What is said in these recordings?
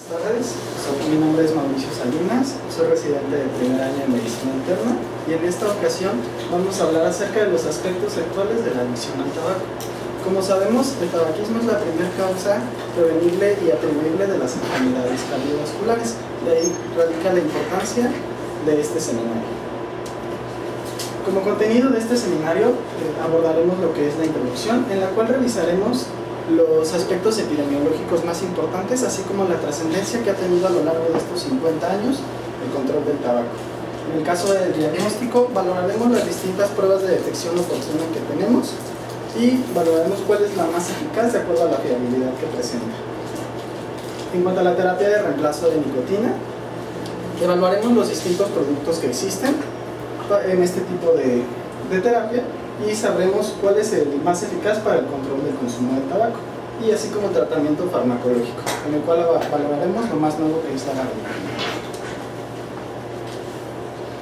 Buenas tardes, mi nombre es Mauricio Salinas, soy residente de primer año en Medicina Interna y en esta ocasión vamos a hablar acerca de los aspectos actuales de la adicción al tabaco. Como sabemos, el tabaquismo es la primera causa prevenible y atribuible de las enfermedades cardiovasculares, de ahí radica la importancia de este seminario. Como contenido de este seminario abordaremos lo que es la introducción, en la cual revisaremos los aspectos epidemiológicos más importantes, así como la trascendencia que ha tenido a lo largo de estos 50 años el control del tabaco. En el caso del diagnóstico, valoraremos las distintas pruebas de detección oportuna que tenemos y valoraremos cuál es la más eficaz de acuerdo a la fiabilidad que presenta. En cuanto a la terapia de reemplazo de nicotina, evaluaremos los distintos productos que existen en este tipo de terapia y sabremos cuál es el más eficaz para el control del consumo de tabaco, y así como el tratamiento farmacológico, en el cual valoraremos lo más nuevo que es la gabapentina.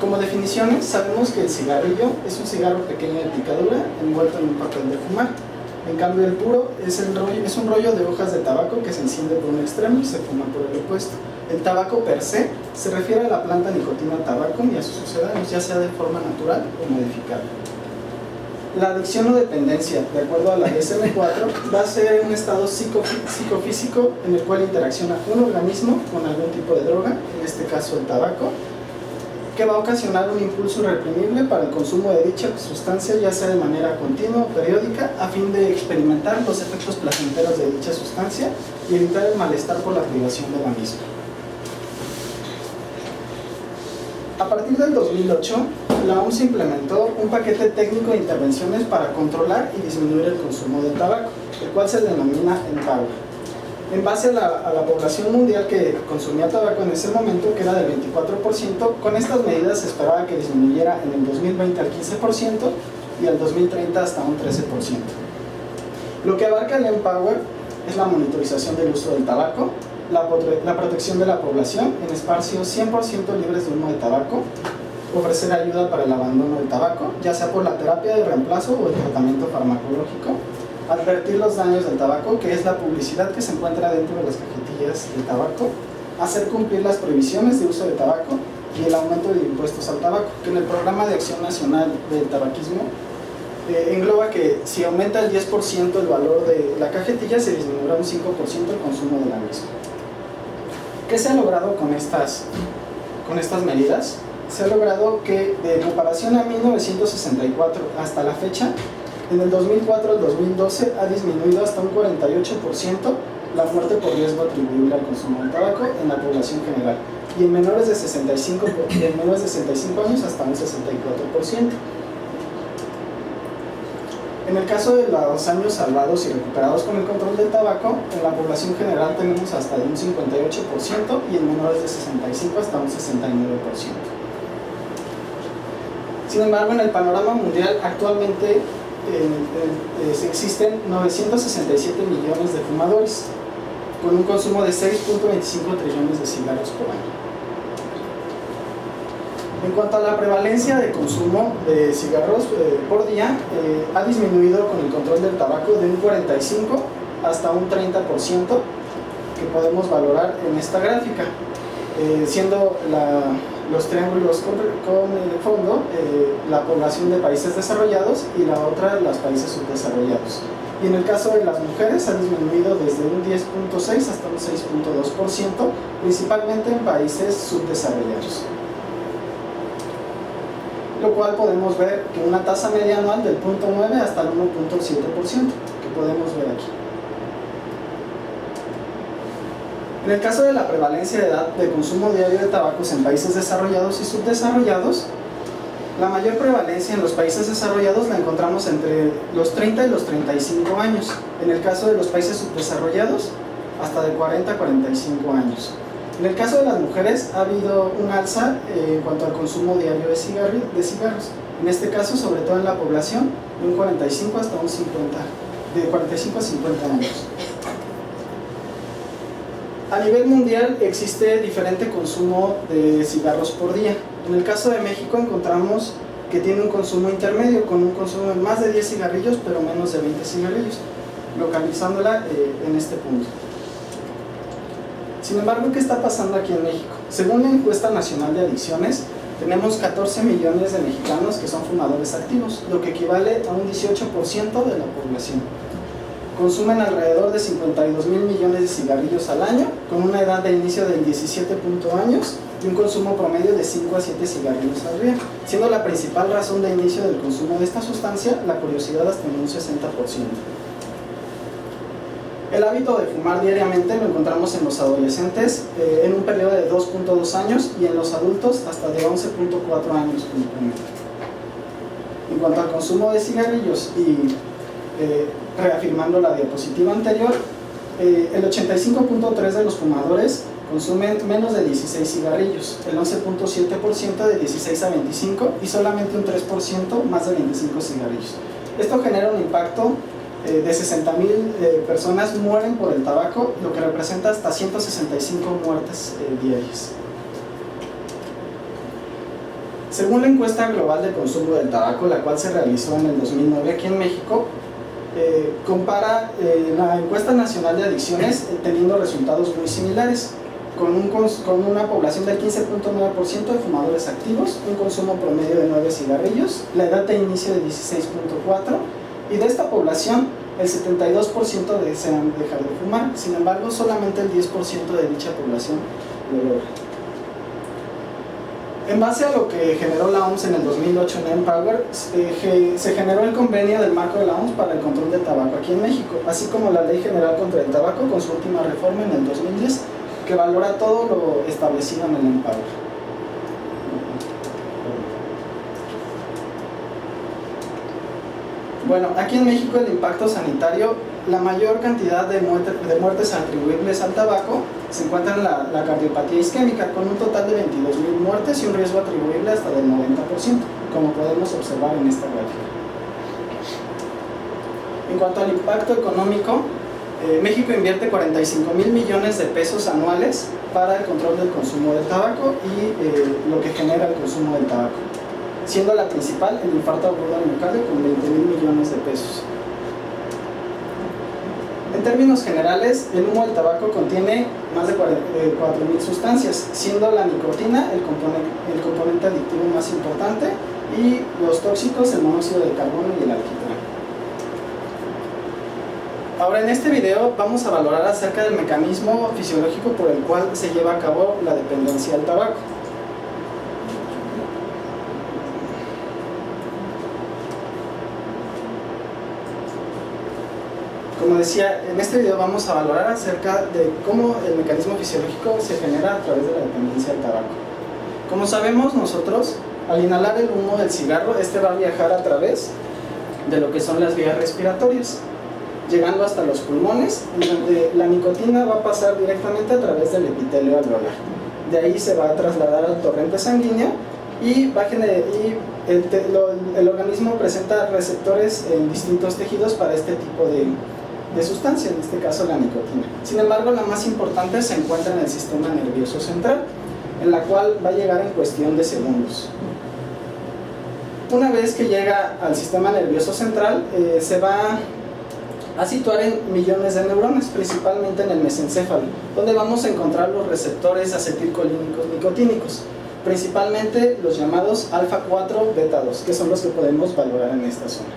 Como definiciones, sabemos que el cigarrillo es un cigarro pequeño de picadura envuelto en un papel de fumar. En cambio, el puro es un rollo de hojas de tabaco que se enciende por un extremo y se fuma por el opuesto. El tabaco per se refiere a la planta Nicotina tabacum y a sus sucedáneos, ya sea de forma natural o modificada. La adicción o dependencia, de acuerdo a la DSM-4, va a ser un estado psicofísico en el cual interacciona un organismo con algún tipo de droga, en este caso el tabaco, que va a ocasionar un impulso irreprimible para el consumo de dicha sustancia, ya sea de manera continua o periódica, a fin de experimentar los efectos placenteros de dicha sustancia y evitar el malestar por la privación de la misma. A partir del 2008, la OMS implementó un paquete técnico de intervenciones para controlar y disminuir el consumo de tabaco, el cual se denomina Empower. En base a la población mundial que consumía tabaco en ese momento, que era del 24%, con estas medidas se esperaba que disminuyera en el 2020 al 15% y al 2030 hasta un 13%. Lo que abarca el Empower es la monitorización del uso del tabaco, la protección de la población en espacios 100% libres de humo de tabaco, ofrecer ayuda para el abandono del tabaco, ya sea por la terapia de reemplazo o el tratamiento farmacológico, advertir los daños del tabaco, que es la publicidad que se encuentra dentro de las cajetillas de tabaco, hacer cumplir las prohibiciones de uso de tabaco y el aumento de impuestos al tabaco, que en el Programa de Acción Nacional del Tabaquismo engloba que si aumenta el 10% el valor de la cajetilla, se disminuirá un 5% el consumo de la misma. ¿Qué se ha logrado con estas medidas? Se ha logrado que, de comparación a 1964 hasta la fecha, en el 2004 al 2012 ha disminuido hasta un 48% la muerte por riesgo atribuible al consumo de tabaco en la población general, y en menores de 65 años hasta un 64%. En el caso de los años salvados y recuperados con el control del tabaco, en la población general tenemos hasta de un 58% y en menores de 65 hasta un 69%. Sin embargo, en el panorama mundial actualmente existen 967 millones de fumadores, con un consumo de 6.25 trillones de cigarros por año. En cuanto a la prevalencia de consumo de cigarros por día, ha disminuido con el control del tabaco de un 45 hasta un 30%, que podemos valorar en esta gráfica, siendo los triángulos con el fondo la población de países desarrollados y la otra los países subdesarrollados. Y en el caso de las mujeres ha disminuido desde un 10.6 hasta un 6.2%, principalmente en países subdesarrollados. Lo cual podemos ver que una tasa media anual del 0.9 hasta el 1.7%, que podemos ver aquí. En el caso de la prevalencia de edad de consumo diario de tabacos en países desarrollados y subdesarrollados, la mayor prevalencia en los países desarrollados la encontramos entre los 30 y los 35 años. En el caso de los países subdesarrollados, hasta de 40 a 45 años. En el caso de las mujeres ha habido un alza en cuanto al consumo diario de cigarros. En este caso, sobre todo en la población, de un 45 hasta un 50, de 45 a 50 años. A nivel mundial existe diferente consumo de cigarros por día. En el caso de México encontramos que tiene un consumo intermedio, con un consumo de más de 10 cigarrillos, pero menos de 20 cigarrillos, localizándola en este punto. Sin embargo, ¿qué está pasando aquí en México? Según la encuesta nacional de adicciones, tenemos 14 millones de mexicanos que son fumadores activos, lo que equivale a un 18% de la población. Consumen alrededor de 52 mil millones de cigarrillos al año, con una edad de inicio de 17 años y un consumo promedio de 5 a 7 cigarrillos al día, siendo la principal razón de inicio del consumo de esta sustancia la curiosidad hasta en un 60%. El hábito de fumar diariamente lo encontramos en los adolescentes en un periodo de 2.2 años y en los adultos hasta de 11.4 años. En cuanto al consumo de cigarrillos y reafirmando la diapositiva anterior, el 85.3% de los fumadores consumen menos de 16 cigarrillos, el 11.7% de 16 a 25 y solamente un 3% más de 25 cigarrillos. Esto genera un impacto de 60,000 personas mueren por el tabaco, lo que representa hasta 165 muertes diarias. Según la encuesta global de consumo del tabaco, la cual se realizó en el 2009 aquí en México, compara la encuesta nacional de adicciones teniendo resultados muy similares, con una población del 15.9% de fumadores activos, un consumo promedio de 9 cigarrillos, la edad de inicio de 16.4, y de esta población el 72% desean dejar de fumar. Sin embargo, solamente el 10% de dicha población lo logra. En base a lo que generó la OMS en el 2008 en Empower, se generó el convenio del marco de la OMS para el control del tabaco aquí en México, así como la Ley General contra el Tabaco con su última reforma en el 2010, que valora todo lo establecido en el Empower. Bueno, aquí en México el impacto sanitario, la mayor cantidad de muertes atribuibles al tabaco se encuentra en la cardiopatía isquémica, con un total de 22,000 muertes y un riesgo atribuible hasta del 90%, como podemos observar en esta gráfica. En cuanto al impacto económico, México invierte 45,000 millones de pesos anuales para el control del consumo del tabaco y lo que genera el consumo del tabaco, siendo la principal el infarto agudo al miocardio con 20,000 millones de pesos. En términos generales, el humo del tabaco contiene más de 4,000 sustancias, siendo la nicotina el componente adictivo más importante y los tóxicos el monóxido de carbono y el alquitrán. Ahora en este video vamos a valorar acerca del mecanismo fisiológico por el cual se lleva a cabo la dependencia al tabaco. Como decía, en este video vamos a valorar acerca de cómo el mecanismo fisiológico se genera a través de la dependencia al tabaco. Como sabemos nosotros, al inhalar el humo del cigarro, este va a viajar a través de lo que son las vías respiratorias, llegando hasta los pulmones, donde la nicotina va a pasar directamente a través del epitelio alveolar. De ahí se va a trasladar al torrente sanguíneo y el organismo presenta receptores en distintos tejidos para este tipo de sustancia, en este caso la nicotina. Sin embargo, la más importante se encuentra en el sistema nervioso central, en la cual va a llegar en cuestión de segundos. Una vez que llega al sistema nervioso central, se va a situar en millones de neuronas, principalmente en el mesencéfalo, donde vamos a encontrar los receptores acetilcolínicos nicotínicos, principalmente los llamados alfa-4 beta-2, que son los que podemos valorar en esta zona.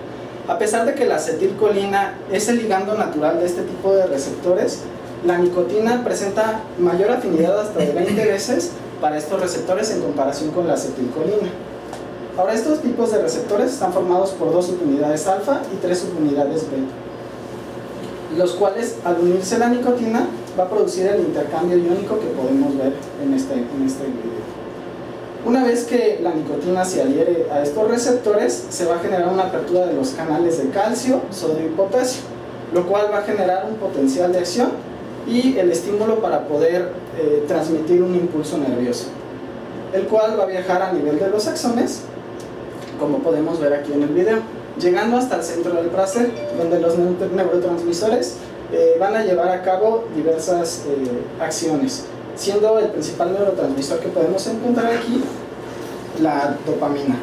A pesar de que la acetilcolina es el ligando natural de este tipo de receptores, la nicotina presenta mayor afinidad hasta de 20 veces para estos receptores en comparación con la acetilcolina. Ahora, estos tipos de receptores están formados por 2 subunidades alfa y 3 subunidades beta, los cuales al unirse la nicotina va a producir el intercambio iónico que podemos ver en este video. Una vez que la nicotina se adhiere a estos receptores, se va a generar una apertura de los canales de calcio, sodio y potasio, lo cual va a generar un potencial de acción y el estímulo para poder transmitir un impulso nervioso, el cual va a viajar a nivel de los axones, como podemos ver aquí en el video, llegando hasta el centro del placer, donde los neurotransmisores van a llevar a cabo diversas acciones, siendo el principal neurotransmisor que podemos encontrar aquí la dopamina.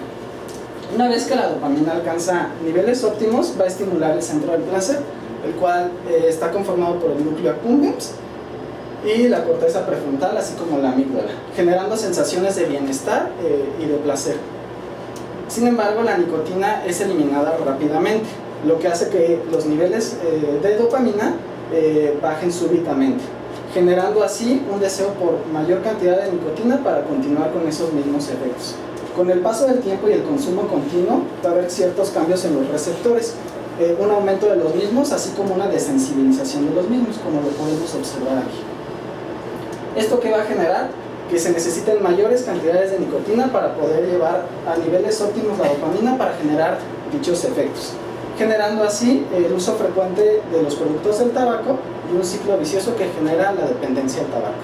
Una vez que la dopamina alcanza niveles óptimos, va a estimular el centro del placer, el cual está conformado por el núcleo accumbens, y la corteza prefrontal, así como la amígdala, generando sensaciones de bienestar y de placer. Sin embargo, la nicotina es eliminada rápidamente, lo que hace que los niveles de dopamina bajen súbitamente, generando así un deseo por mayor cantidad de nicotina para continuar con esos mismos efectos. Con el paso del tiempo y el consumo continuo va a haber ciertos cambios en los receptores, un aumento de los mismos, así como una desensibilización de los mismos, como lo podemos observar aquí. ¿Esto qué va a generar? Que se necesiten mayores cantidades de nicotina para poder llevar a niveles óptimos la dopamina para generar dichos efectos, generando así el uso frecuente de los productos del tabaco y un ciclo vicioso que genera la dependencia al tabaco.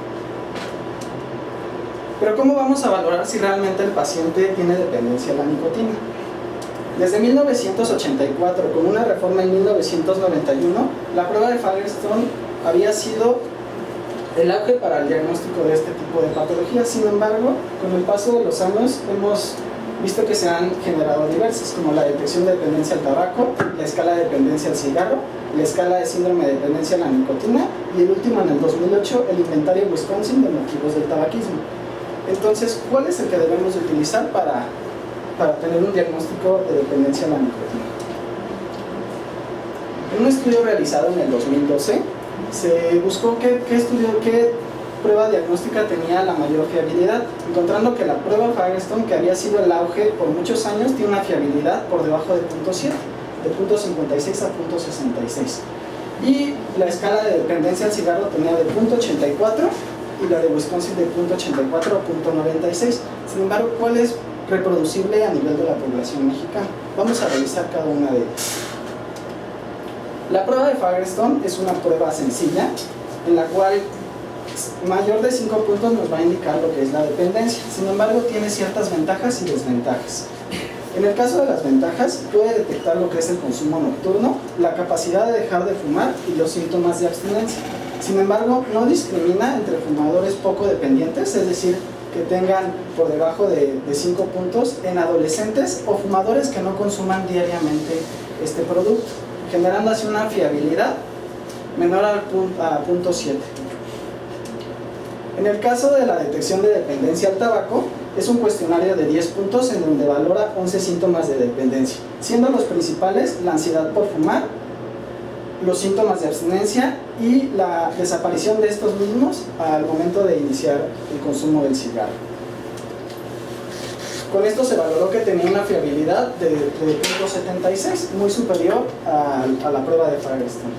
Pero ¿cómo vamos a valorar si realmente el paciente tiene dependencia a la nicotina? Desde 1984, con una reforma en 1991, la prueba de Fagerström había sido el auge para el diagnóstico de este tipo de patologías. Sin embargo, con el paso de los años hemos visto que se han generado diversas, como la detección de dependencia al tabaco, la escala de dependencia al cigarro, la escala de síndrome de dependencia a la nicotina y el último, en el 2008, el inventario Wisconsin de motivos del tabaquismo. Entonces, ¿cuál es el que debemos utilizar para tener un diagnóstico de dependencia a la nicotina? En un estudio realizado en el 2012, se buscó qué prueba diagnóstica tenía la mayor fiabilidad, encontrando que la prueba Fagerström, que había sido el auge por muchos años, tiene una fiabilidad por debajo de 0.7, de 0.56 a 0.66. Y la escala de dependencia al cigarro tenía de 0.84 y la de Wisconsin de 0.84 a 0.96. Sin embargo, ¿cuál es reproducible a nivel de la población mexicana? Vamos a revisar cada una de ellas. La prueba de Fagerström es una prueba sencilla, en la cual mayor de 5 puntos nos va a indicar lo que es la dependencia. Sin embargo, tiene ciertas ventajas y desventajas. En el caso de las ventajas, puede detectar lo que es el consumo nocturno, la capacidad de dejar de fumar y los síntomas de abstinencia. Sin embargo, no discrimina entre fumadores poco dependientes, es decir, que tengan por debajo de 5 puntos en adolescentes o fumadores que no consuman diariamente este producto, generando así una fiabilidad menor a 0.7. En el caso de la detección de dependencia al tabaco, es un cuestionario de 10 puntos en donde valora 11 síntomas de dependencia, siendo los principales la ansiedad por fumar, los síntomas de abstinencia y la desaparición de estos mismos al momento de iniciar el consumo del cigarro. Con esto se valoró que tenía una fiabilidad de 0.76, muy superior a la prueba de Fagerström.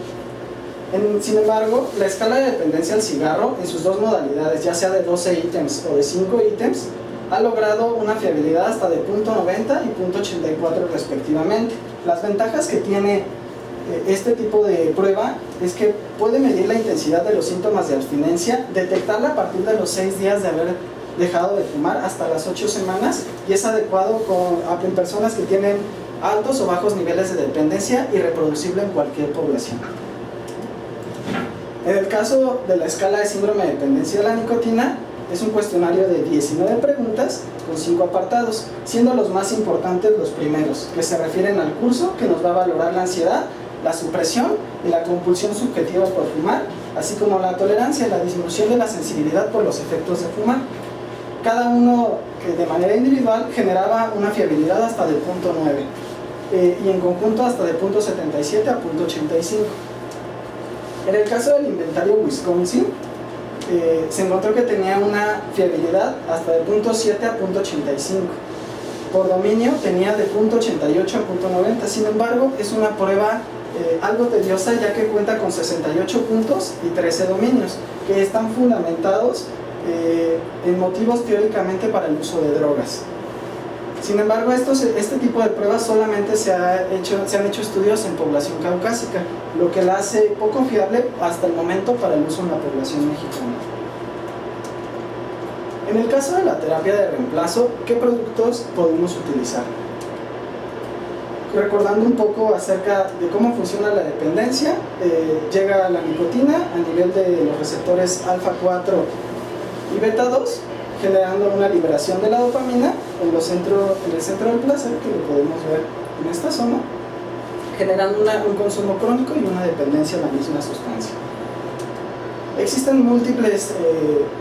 Sin embargo, la escala de dependencia al cigarro, en sus dos modalidades, ya sea de 12 ítems o de 5 ítems, ha logrado una fiabilidad hasta de 0.90 y 0.84 respectivamente. Las ventajas que tiene este tipo de prueba es que puede medir la intensidad de los síntomas de abstinencia, detectarla a partir de los 6 días de haber dejado de fumar hasta las 8 semanas, y es adecuado en personas que tienen altos o bajos niveles de dependencia y reproducible en cualquier población. En el caso de la escala de síndrome de dependencia de la nicotina, es un cuestionario de 19 preguntas con 5 apartados, siendo los más importantes los primeros, que se refieren al curso, que nos va a valorar la ansiedad, la supresión y la compulsión subjetiva por fumar, así como la tolerancia y la disminución de la sensibilidad por los efectos de fumar. Cada uno de manera individual generaba una fiabilidad hasta de 0.9 y en conjunto hasta de 0.77 a 0.85. En el caso del inventario Wisconsin, se encontró que tenía una fiabilidad hasta de 0.7 a 0.85. Por dominio tenía de 0.88 a 0.90. Sin embargo, es una prueba algo tediosa, ya que cuenta con 68 puntos y 13 dominios, que están fundamentados en motivos teóricamente para el uso de drogas. Sin embargo, este tipo de pruebas solamente se han hecho estudios en población caucásica, lo que la hace poco fiable hasta el momento para el uso en la población mexicana. En el caso de la terapia de reemplazo, ¿qué productos podemos utilizar? Recordando un poco acerca de cómo funciona la dependencia, llega la nicotina a nivel de los receptores alfa 4 y beta 2, generando una liberación de la dopamina en el centro del placer, que lo podemos ver en esta zona, generando un consumo crónico y una dependencia a la misma sustancia. Existen múltiples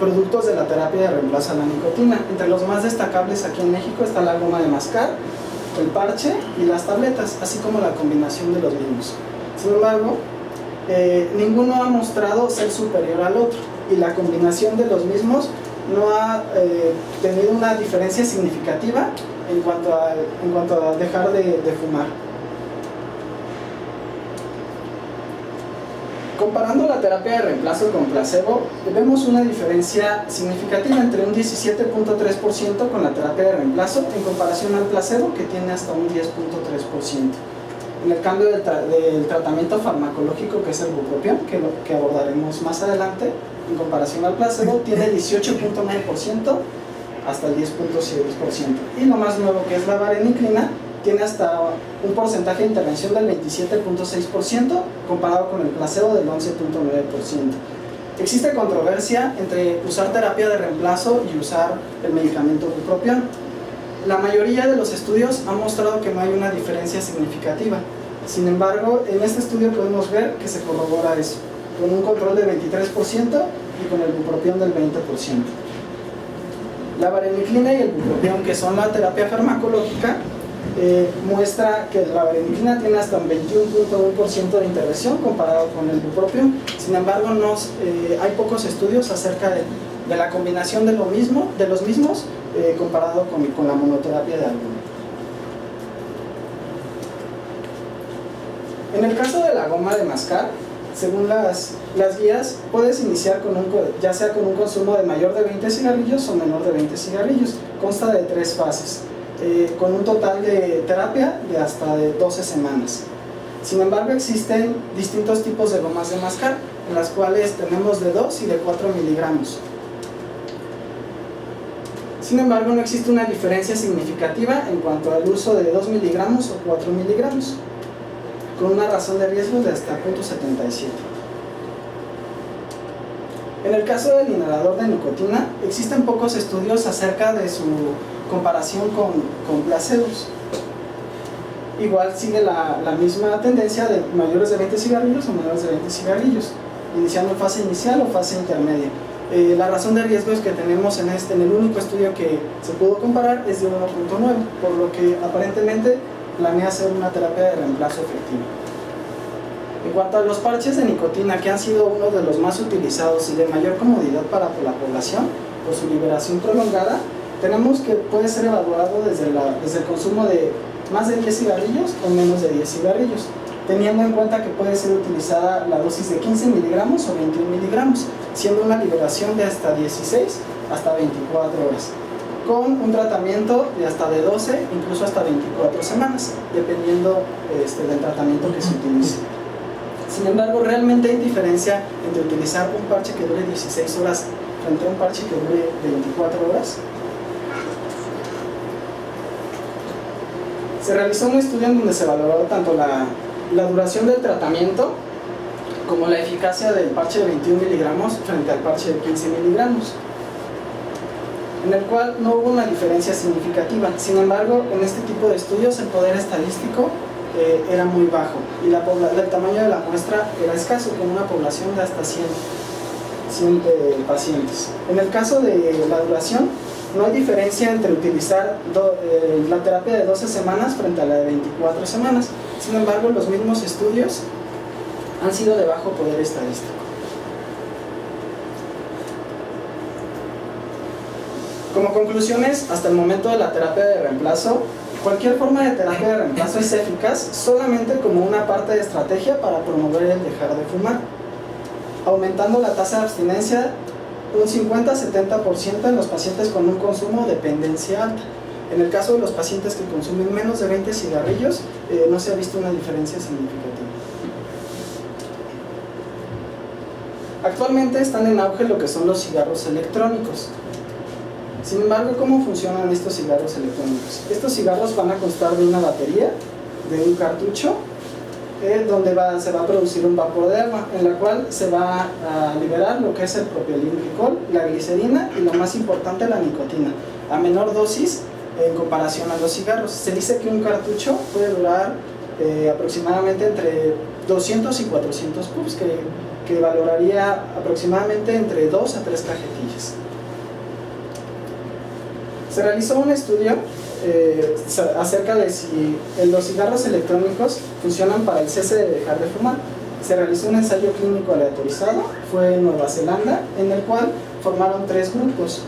productos de la terapia de reemplazo a la nicotina. Entre los más destacables aquí en México está la goma de mascar, el parche y las tabletas, así como la combinación de los mismos. Sin embargo, ninguno ha mostrado ser superior al otro, y la combinación de los mismos no ha tenido una diferencia significativa en cuanto a dejar de fumar. Comparando la terapia de reemplazo con placebo, vemos una diferencia significativa entre un 17.3% con la terapia de reemplazo en comparación al placebo, que tiene hasta un 10.3%. En el cambio del tratamiento farmacológico, que es el bupropión, que abordaremos más adelante, en comparación al placebo, tiene 18.9% hasta el 10.6%. Y lo más nuevo, que es la vareniclina, tiene hasta un porcentaje de intervención del 27.6% comparado con el placebo del 11.9%. Existe controversia entre usar terapia de reemplazo y usar el medicamento bupropión. La mayoría de los estudios han mostrado que no hay una diferencia significativa. Sin embargo, en este estudio podemos ver que se corrobora eso, con un control del 23% y con el bupropión del 20%. La vareniclina y el bupropión, que son la terapia farmacológica, muestra que la vareniclina tiene hasta un 21.1% de intervención comparado con el bupropión. Sin embargo, hay pocos estudios acerca de la combinación de los mismos comparado con la monoterapia de alguno. En el caso de la goma de mascar, según las guías, puedes iniciar ya sea con un consumo de mayor de 20 cigarrillos o menor de 20 cigarrillos. Consta de 3 fases, con un total de terapia de hasta de 12 semanas. Sin embargo, existen distintos tipos de gomas de mascar, en las cuales tenemos de 2 y de 4 miligramos. Sin embargo, no existe una diferencia significativa en cuanto al uso de 2 miligramos o 4 miligramos, con una razón de riesgo de hasta 0.77. En el caso del inhalador de nicotina, existen pocos estudios acerca de su comparación con placebos. Igual sigue la misma tendencia de mayores de 20 cigarrillos o menores de 20 cigarrillos, iniciando fase inicial o fase intermedia. La razón de riesgo es que tenemos en el único estudio que se pudo comparar es de 1.9, por lo que aparentemente planea hacer una terapia de reemplazo efectiva. En cuanto a los parches de nicotina, que han sido uno de los más utilizados y de mayor comodidad para la población por su liberación prolongada, tenemos que puede ser evaluado desde el consumo de más de 10 cigarrillos o menos de 10 cigarrillos, teniendo en cuenta que puede ser utilizada la dosis de 15 miligramos o 21 miligramos, siendo una liberación de hasta 16 hasta 24 horas, con un tratamiento de hasta de 12, incluso hasta 24 semanas, dependiendo del tratamiento que se utilice. Sin embargo, realmente hay diferencia entre utilizar un parche que dure 16 horas frente a un parche que dure 24 horas. Se realizó un estudio en donde se valoró tanto la duración del tratamiento como la eficacia del parche de 21 miligramos frente al parche de 15 miligramos, en el cual no hubo una diferencia significativa. Sin embargo, en este tipo de estudios el poder estadístico era muy bajo y el tamaño de la muestra era escaso, con una población de hasta 100 pacientes. En el caso de la duración, no hay diferencia entre utilizar la terapia de 12 semanas frente a la de 24 semanas. Sin embargo, los mismos estudios han sido de bajo poder estadístico. Como conclusiones, hasta el momento de la terapia de reemplazo, cualquier forma de terapia de reemplazo es eficaz solamente como una parte de estrategia para promover el dejar de fumar, aumentando la tasa de abstinencia un 50-70% en los pacientes con un consumo de dependencia alta. En el caso de los pacientes que consumen menos de 20 cigarrillos, no se ha visto una diferencia significativa. Actualmente están en auge lo que son los cigarros electrónicos. Sin embargo, ¿cómo funcionan estos cigarros electrónicos? Estos cigarros van a constar de una batería, de un cartucho, donde se va a producir un vapor de agua, en la cual se va a liberar lo que es el propilenglicol, la glicerina y, lo más importante, la nicotina, a menor dosis en comparación a los cigarros. Se dice que un cartucho puede durar aproximadamente entre 200 y 400 puffs, que valoraría aproximadamente entre 2 a 3 cajetillas. Se realizó un estudio acerca de si los cigarros electrónicos funcionan para el cese de dejar de fumar. Se realizó un ensayo clínico aleatorizado, fue en Nueva Zelanda, en el cual formaron 3 grupos.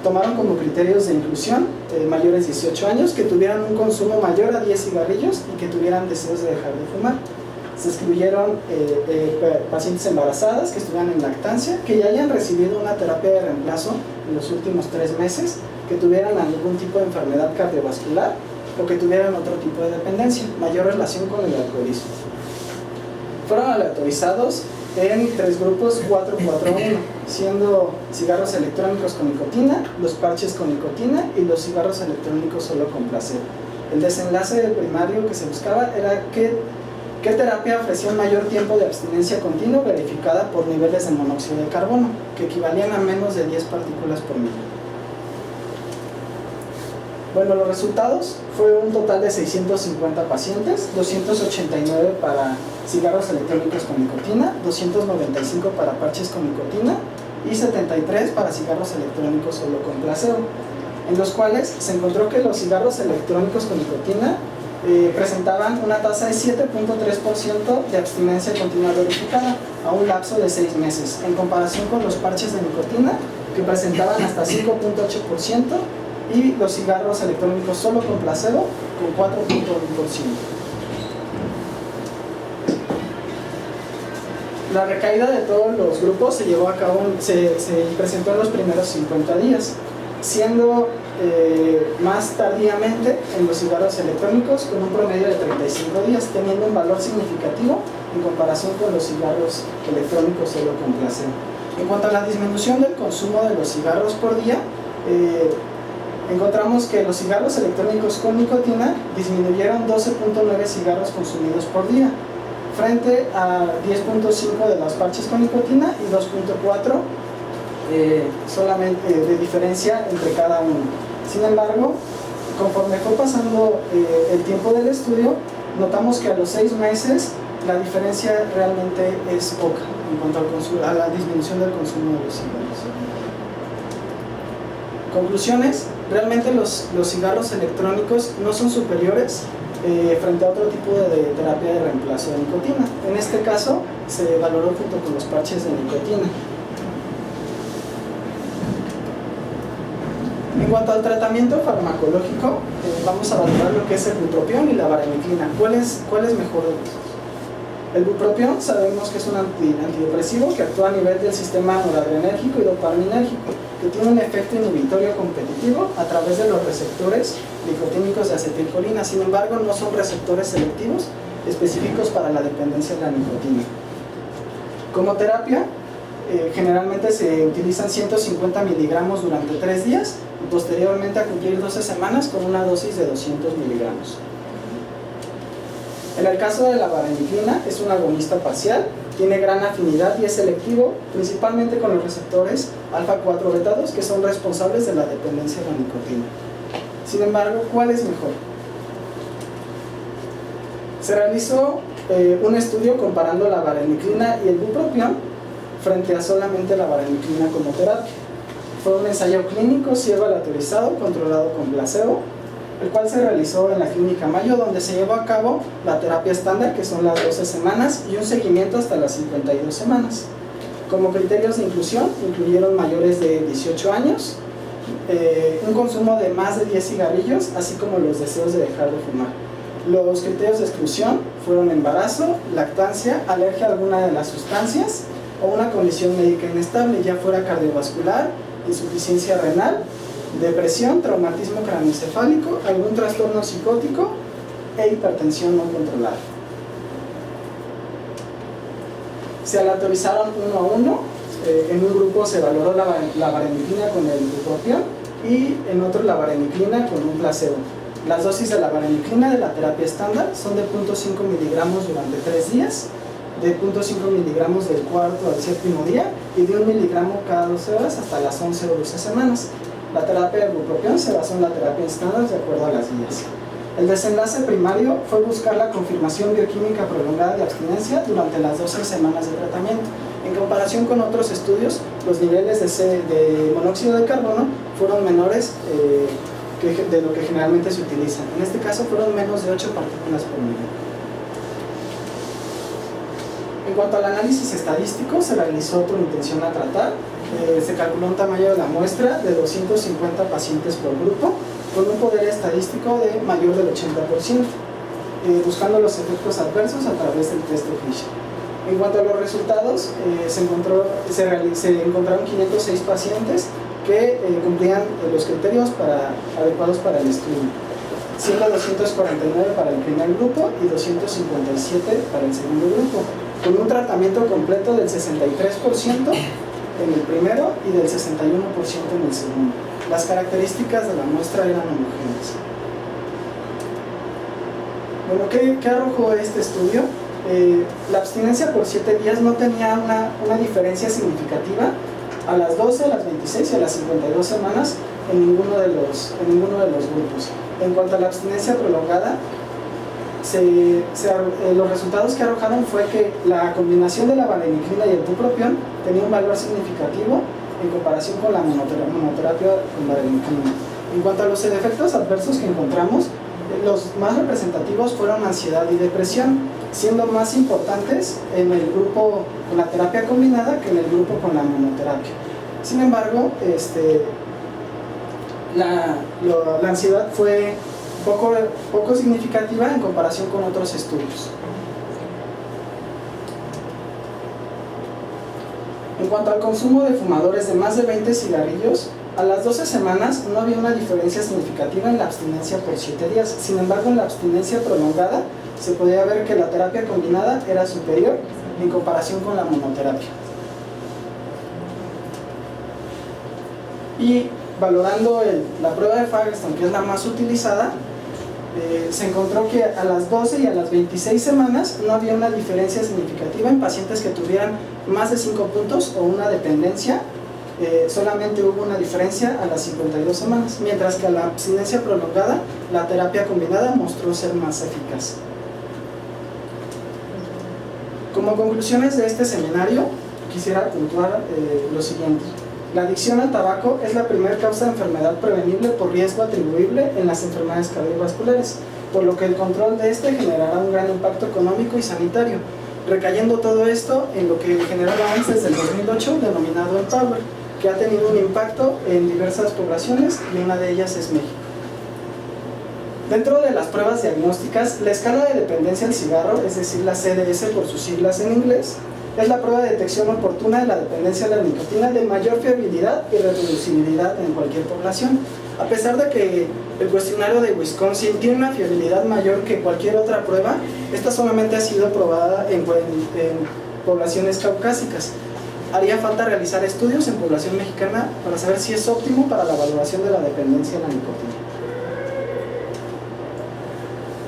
Tomaron como criterios de inclusión mayores de 18 años que tuvieran un consumo mayor a 10 cigarrillos y que tuvieran deseos de dejar de fumar. Se excluyeron pacientes embarazadas que estuvieran en lactancia, que ya hayan recibido una terapia de reemplazo en los últimos 3 meses, que tuvieran algún tipo de enfermedad cardiovascular o que tuvieran otro tipo de dependencia, mayor relación con el alcoholismo. Fueron aleatorizados en 3 grupos 4-4-1, siendo cigarros electrónicos con nicotina, los parches con nicotina y los cigarros electrónicos solo con placebo. El desenlace primario que se buscaba era qué terapia ofrecía un mayor tiempo de abstinencia continua verificada por niveles de monóxido de carbono, que equivalían a menos de 10 partículas por millón. Bueno, los resultados fue un total de 650 pacientes, 289 para cigarros electrónicos con nicotina, 295 para parches con nicotina y 73 para cigarros electrónicos solo con placebo, en los cuales se encontró que los cigarros electrónicos con nicotina presentaban una tasa de 7.3% de abstinencia continua verificada a un lapso de 6 meses, en comparación con los parches de nicotina, que presentaban hasta 5.8%, y los cigarros electrónicos solo con placebo con 4.1%. La recaída de todos los grupos se llevó a cabo, se presentó en los primeros 50 días, siendo más tardíamente en los cigarros electrónicos con un promedio de 35 días, teniendo un valor significativo en comparación con los cigarros electrónicos solo con placebo. En cuanto a la disminución del consumo de los cigarros por día, encontramos que los cigarros electrónicos con nicotina disminuyeron 12.9 cigarros consumidos por día, frente a 10.5 de los parches con nicotina y 2.4 solamente de diferencia entre cada uno. Sin embargo, conforme fue pasando el tiempo del estudio, notamos que a los 6 meses la diferencia realmente es poca en cuanto a la disminución del consumo de los cigarros. Conclusiones: realmente los cigarros electrónicos no son superiores frente a otro tipo de terapia de reemplazo de nicotina. En este caso se valoró junto con los parches de nicotina. En cuanto al tratamiento farmacológico, vamos a valorar lo que es el bupropión y la vareniclina. ¿Cuál es mejor de los dos? El bupropión sabemos que es un antidepresivo que actúa a nivel del sistema noradrenérgico y dopaminérgico, que tiene un efecto inhibitorio competitivo a través de los receptores nicotínicos de acetilcolina. Sin embargo, no son receptores selectivos específicos para la dependencia de la nicotina. Como terapia, generalmente se utilizan 150 miligramos durante 3 días y posteriormente a cumplir 12 semanas con una dosis de 200 miligramos. En el caso de la vareniclina, es un agonista parcial, tiene gran afinidad y es selectivo principalmente con los receptores alfa-4 beta-2, que son responsables de la dependencia de la nicotina. Sin embargo, ¿cuál es mejor? Se realizó un estudio comparando la vareniclina y el bupropión frente a solamente la vareniclina como terapia. Fue un ensayo clínico ciego aleatorizado controlado con placebo, el cual se realizó en la Clínica Mayo, donde se llevó a cabo la terapia estándar, que son las 12 semanas, y un seguimiento hasta las 52 semanas. Como criterios de inclusión, incluyeron mayores de 18 años, un consumo de más de 10 cigarrillos, así como los deseos de dejar de fumar. Los criterios de exclusión fueron embarazo, lactancia, alergia a alguna de las sustancias o una condición médica inestable, ya fuera cardiovascular, insuficiencia renal, depresión, traumatismo craneoencefálico, algún trastorno psicótico e hipertensión no controlada. Se aleatorizaron 1 a 1, en un grupo se valoró la vareniclina con el bupropión y en otro la vareniclina con un placebo. Las dosis de la vareniclina de la terapia estándar son de 0.5 miligramos durante 3 días, de 0.5 miligramos del cuarto al séptimo día y de 1 miligramo cada 12 horas hasta las 11 o 12 semanas. La terapia de bupropión se basó en la terapia estándar de acuerdo a las guías. El desenlace primario fue buscar la confirmación bioquímica prolongada de abstinencia durante las 12 semanas de tratamiento, En comparación con otros estudios, los niveles de monóxido de carbono fueron menores de lo que generalmente se utiliza. En este caso fueron menos de 8 partículas por millón. En cuanto al análisis estadístico, se realizó por intención a tratar. Se calculó un tamaño de la muestra de 250 pacientes por grupo, con un poder estadístico de mayor del 80%, buscando los efectos adversos a través del test de Fisher. En cuanto a los resultados, se encontraron 506 pacientes que cumplían los criterios adecuados para el estudio, siendo 249 para el primer grupo y 257 para el segundo grupo, con un tratamiento completo del 63% en el primero y del 61% en el segundo. Las características de la muestra eran homogéneas. Bueno, ¿qué arrojó este estudio? La abstinencia por 7 días no tenía una diferencia significativa a las 12, a las 26 y a las 52 semanas en ninguno de los grupos. En cuanto a la abstinencia prolongada, los resultados que arrojaron fue que la combinación de la vareniclina y el bupropión tenía un valor significativo en comparación con la monoterapia con vareniclina. En cuanto a los efectos adversos que encontramos, los más representativos fueron ansiedad y depresión, siendo más importantes en el grupo con la terapia combinada que en el grupo con la monoterapia. Sin embargo, la ansiedad fue poco significativa en comparación con otros estudios. En cuanto al consumo de fumadores de más de 20 cigarrillos, a las 12 semanas no había una diferencia significativa en la abstinencia por 7 días. Sin embargo, en la abstinencia prolongada se podía ver que la terapia combinada era superior en comparación con la monoterapia. Y valorando la prueba de Fagerström, que es la más utilizada, se encontró que a las 12 y a las 26 semanas no había una diferencia significativa en pacientes que tuvieran más de 5 puntos o una dependencia. Solamente hubo una diferencia a las 52 semanas, mientras que a la abstinencia prolongada, la terapia combinada mostró ser más eficaz. Como conclusiones de este seminario, quisiera puntuar lo siguiente. La adicción al tabaco es la primera causa de enfermedad prevenible por riesgo atribuible en las enfermedades cardiovasculares, por lo que el control de este generará un gran impacto económico y sanitario, recayendo todo esto en lo que generó avances desde el 2008 denominado Empower, que ha tenido un impacto en diversas poblaciones y una de ellas es México. Dentro de las pruebas diagnósticas, la escala de dependencia al cigarro, es decir, la CDS por sus siglas en inglés, es la prueba de detección oportuna de la dependencia a la nicotina de mayor fiabilidad y reproducibilidad en cualquier población. A pesar de que el cuestionario de Wisconsin tiene una fiabilidad mayor que cualquier otra prueba, esta solamente ha sido probada en poblaciones caucásicas. Haría falta realizar estudios en población mexicana para saber si es óptimo para la valoración de la dependencia a la nicotina.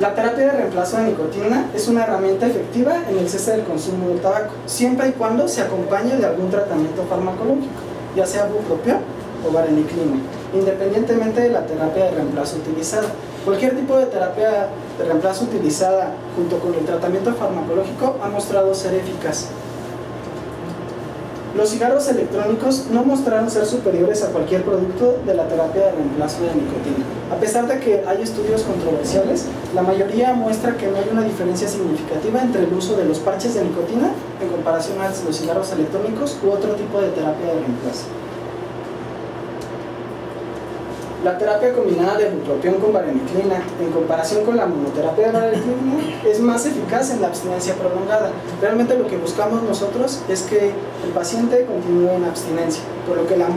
La terapia de reemplazo de nicotina es una herramienta efectiva en el cese del consumo del tabaco, siempre y cuando se acompañe de algún tratamiento farmacológico, ya sea bupropión o vareniclina, independientemente de la terapia de reemplazo utilizada. Cualquier tipo de terapia de reemplazo utilizada junto con el tratamiento farmacológico ha mostrado ser eficaz. Los cigarros electrónicos no mostraron ser superiores a cualquier producto de la terapia de reemplazo de nicotina. A pesar de que hay estudios controversiales, la mayoría muestra que no hay una diferencia significativa entre el uso de los parches de nicotina en comparación a los cigarros electrónicos u otro tipo de terapia de reemplazo. La terapia combinada de bupropión con vareniclina en comparación con la monoterapia de vareniclina es más eficaz en la abstinencia prolongada. Realmente lo que buscamos nosotros es que el paciente continúe en abstinencia, por lo que la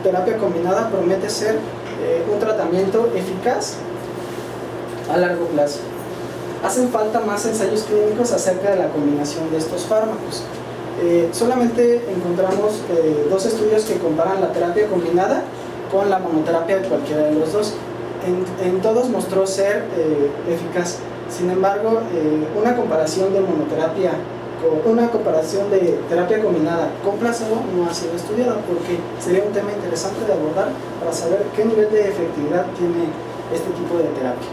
terapia combinada promete ser un tratamiento eficaz a largo plazo. Hacen falta más ensayos clínicos acerca de la combinación de estos fármacos. Solamente encontramos 2 estudios que comparan la terapia combinada con la monoterapia de cualquiera de los dos. En todos mostró ser eficaz. Sin embargo, una comparación de terapia combinada con placebo no ha sido estudiada, porque sería un tema interesante de abordar para saber qué nivel de efectividad tiene este tipo de terapia.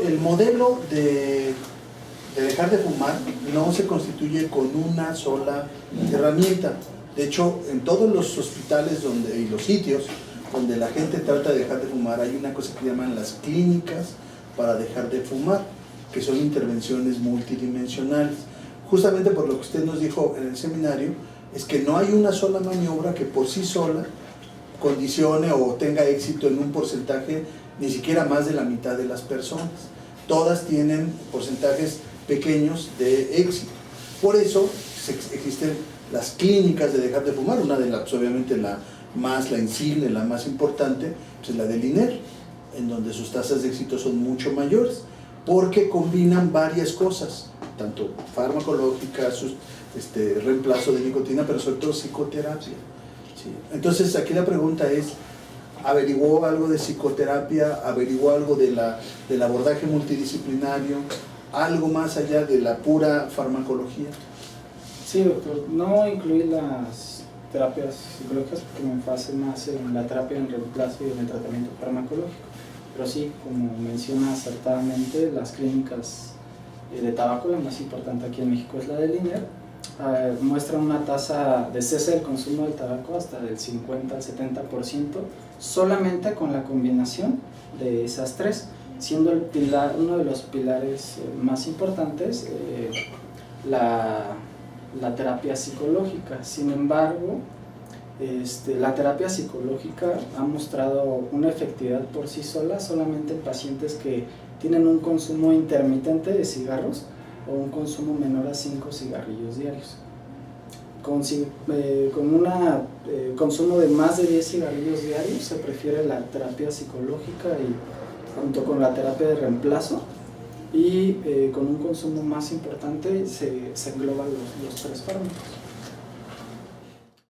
El modelo de dejar de fumar no se constituye con una sola herramienta. De hecho, en todos los hospitales y los sitios donde la gente trata de dejar de fumar, hay una cosa que llaman las clínicas para dejar de fumar, que son intervenciones multidimensionales. Justamente por lo que usted nos dijo en el seminario, es que no hay una sola maniobra que por sí sola condicione o tenga éxito en un porcentaje ni siquiera más de la mitad de las personas. Todas tienen porcentajes pequeños de éxito. Por eso existen las clínicas de dejar de fumar. Una de las, pues obviamente la insigne, la más importante, pues es la del INER, en donde sus tasas de éxito son mucho mayores, porque combinan varias cosas, tanto farmacológicas, reemplazo de nicotina, pero sobre todo psicoterapia. ¿Sí? Entonces aquí la pregunta es, ¿averiguó algo de psicoterapia? ¿Averiguó algo del abordaje multidisciplinario? ¿Algo más allá de la pura farmacología? Sí, doctor, no incluí las terapias psicológicas porque me enfoqué más en la terapia en reemplazo y en el tratamiento farmacológico. Pero sí, como menciona acertadamente, las clínicas de tabaco, la más importante aquí en México es la del INER, muestran una tasa de cese del consumo del tabaco hasta del 50 al 70%, solamente con la combinación de esas tres, siendo uno de los pilares más importantes la terapia psicológica. Sin embargo, la terapia psicológica ha mostrado una efectividad por sí sola solamente en pacientes que tienen un consumo intermitente de cigarros o un consumo menor a 5 cigarrillos diarios. Con un consumo de más de 10 cigarrillos diarios se prefiere la terapia psicológica junto con la terapia de reemplazo, y con un consumo más importante se engloban los tres fármacos.